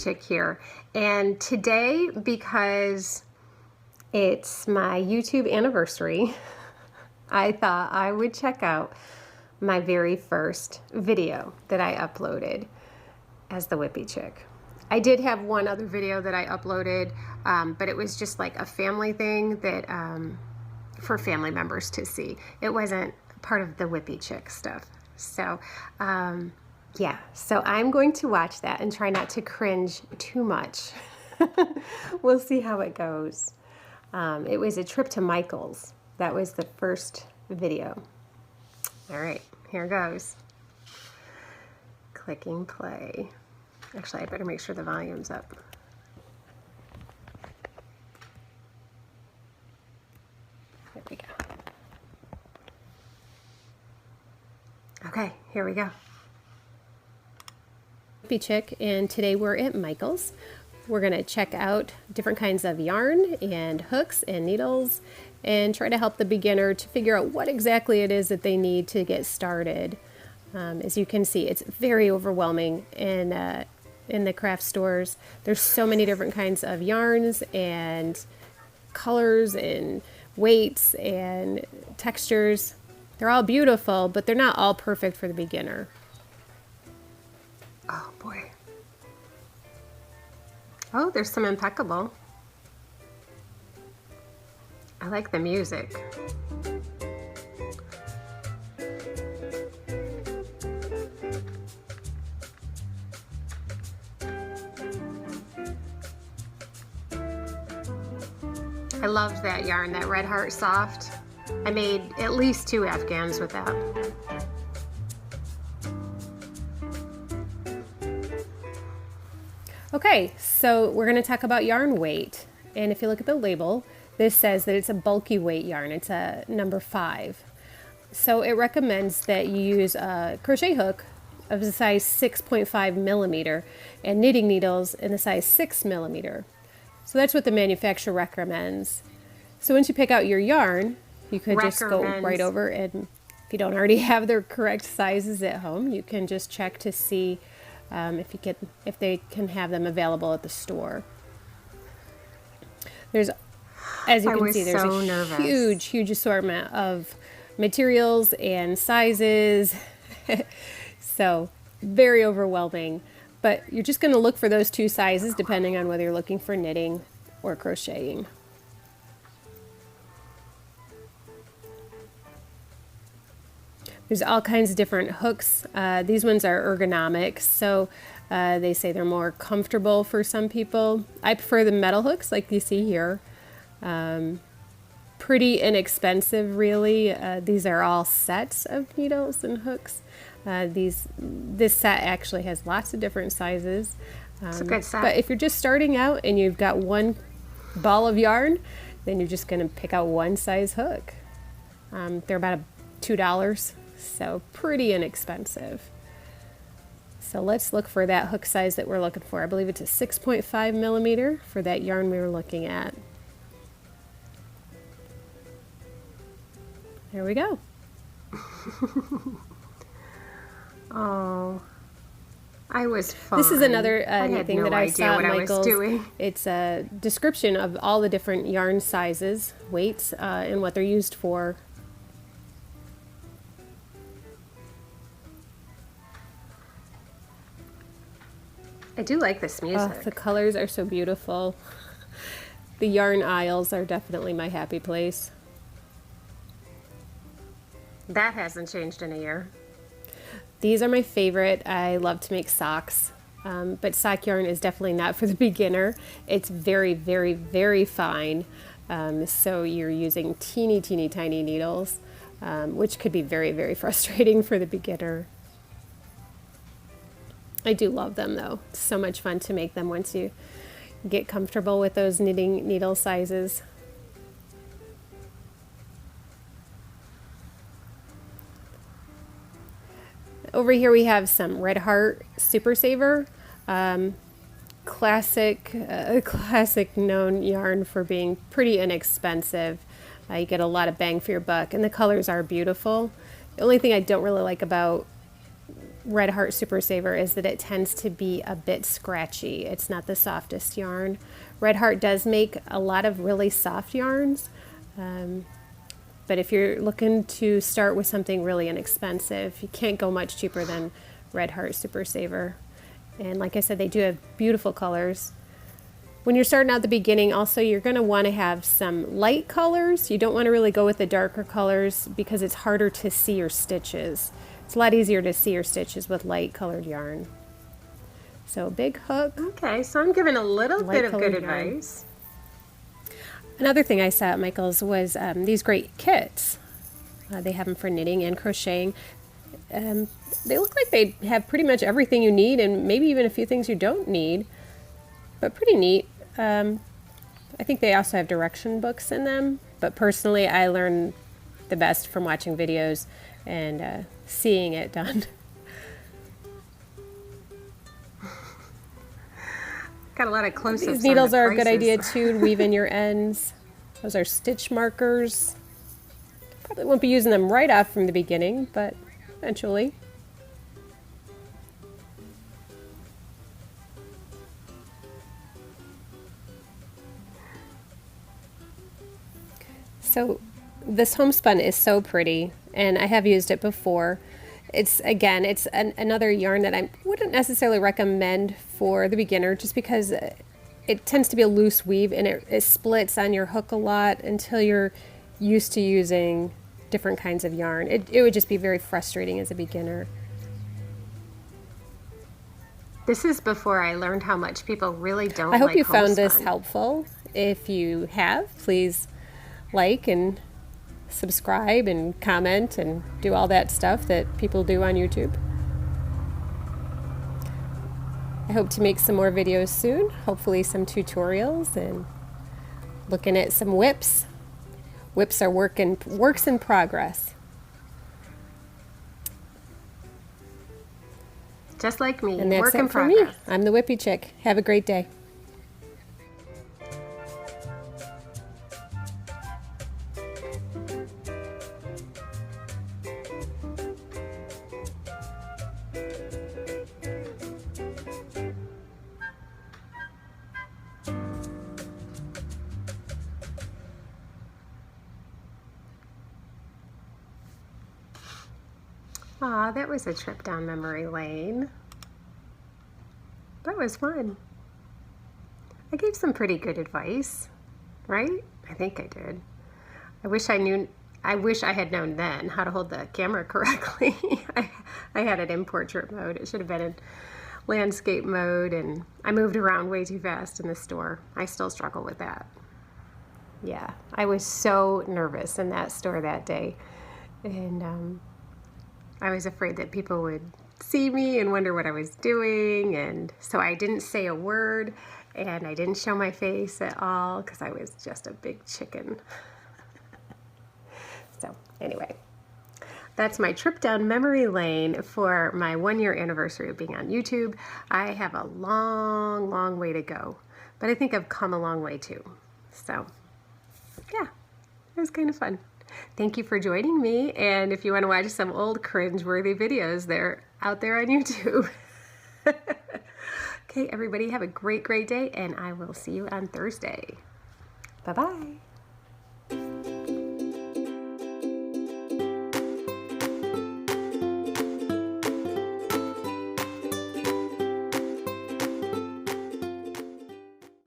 chick here, and today, because it's my YouTube anniversary, I thought I would check out my very first video that I uploaded as the Whippy Chick. I did have one other video that I uploaded, but it was just like a family thing that for family members to see. It wasn't part of the Whippy Chick stuff. So yeah, so I'm going to watch that and try not to cringe too much. We'll see how it goes. It was a trip to Michael's. That was the first video. All right, here goes. Clicking play. Actually, I better make sure the volume's up. There we go. Okay, here we go. Whippy Chick, and today we're at Michael's. We're going to check out different kinds of yarn and hooks and needles and try to help the beginner to figure out what exactly it is that they need to get started. As you can see, it's very overwhelming in the craft stores. There's so many different kinds of yarns and colors and weights and textures. They're all beautiful, but they're not all perfect for the beginner. Oh boy. Oh, there's some impeccable. I like the music. I loved that yarn, that Red Heart Soft. I made at least 2 Afghans with that. Okay, so we're going to talk about yarn weight. And if you look at the label, this says that it's a bulky weight yarn. It's a number 5. So it recommends that you use a crochet hook of the size 6.5 millimeter and knitting needles in the size 6 millimeter. So that's what the manufacturer recommends. So once you pick out your yarn, you could just go right over, and if you don't already have the correct sizes at home, you can just check to see if they can have them available at the store. There's, as you can see, there's a huge assortment of materials and sizes. So very overwhelming. But you're just going to look for those 2 sizes depending on whether you're looking for knitting or crocheting. There's all kinds of different hooks. These ones are ergonomic, so they say they're more comfortable for some people. I prefer the metal hooks like you see here. Pretty inexpensive, really. These are all sets of needles and hooks. This set actually has lots of different sizes. It's a good set. But if you're just starting out and you've got one ball of yarn, then you're just going to pick out one size hook. They're about $2, so pretty inexpensive. So let's look for that hook size that we're looking for. I believe it's a 6.5 millimeter for that yarn we were looking at. There we go. Oh, I was fine. This is another thing that I saw at Michael's. Doing. It's a description of all the different yarn sizes, weights, and what they're used for. I do like this music. Oh, the colors are so beautiful. The yarn aisles are definitely my happy place. That hasn't changed in a year. These are my favorite. I love to make socks, but sock yarn is definitely not for the beginner. It's very, very, very fine, so you're using teeny tiny needles, which could be very, very frustrating for the beginner. I do love them though. It's so much fun to make them once you get comfortable with those knitting needle sizes. Over here we have some Red Heart Super Saver, classic known yarn for being pretty inexpensive. You get a lot of bang for your buck, and the colors are beautiful. The only thing I don't really like about Red Heart Super Saver is that it tends to be a bit scratchy. It's not the softest yarn. Red Heart does make a lot of really soft yarns, but if you're looking to start with something really inexpensive, you can't go much cheaper than Red Heart Super Saver. And like I said, they do have beautiful colors. When you're starting out the beginning, also, you're going to want to have some light colors. You don't want to really go with the darker colors because it's harder to see your stitches. It's a lot easier to see your stitches with light colored yarn. So big hook. Okay, so I'm giving a little bit of good Light-colored yarn. advice. Another thing I saw at Michael's was these great kits. They have them for knitting and crocheting. They look like they have pretty much everything you need and maybe even a few things you don't need, but pretty neat. I think they also have direction books in them, but personally I learn the best from watching videos and seeing it done. Got a lot of close-ups. These needles on the are a good prices. idea too to weave in your ends. Those are stitch markers. Probably won't be using them right off from the beginning, but eventually. So this homespun is so pretty, and I have used it before. It's another yarn that I wouldn't necessarily recommend for the beginner just because it tends to be a loose weave and it splits on your hook a lot until you're used to using different kinds of yarn. It would just be very frustrating as a beginner. This is before I learned how much people really don't I hope like you found this homespun. helpful. If you have, please like and subscribe and comment and do all that stuff that people do on YouTube. I hope to make some more videos soon, hopefully some tutorials and looking at some whips. Whips are works in progress. Just like me, And that's work in it for me. progress. I'm the Whippy Chick. Have a great day. Aw, that was a trip down memory lane. That was fun. I gave some pretty good advice, right? I think I did. I wish I had known then how to hold the camera correctly. I had it in portrait mode. It should have been in landscape mode, and I moved around way too fast in the store. I still struggle with that. Yeah, I was so nervous in that store that day. And I was afraid that people would see me and wonder what I was doing, and so I didn't say a word and I didn't show my face at all because I was just a big chicken. So anyway, that's my trip down memory lane for my 1-year anniversary of being on YouTube. I have a long, long way to go, but I think I've come a long way too. So yeah, it was kind of fun. Thank you for joining me, and if you want to watch some old cringe-worthy videos, they're out there on YouTube. Okay, everybody have a great, great day, and I will see you on Thursday. Bye-bye.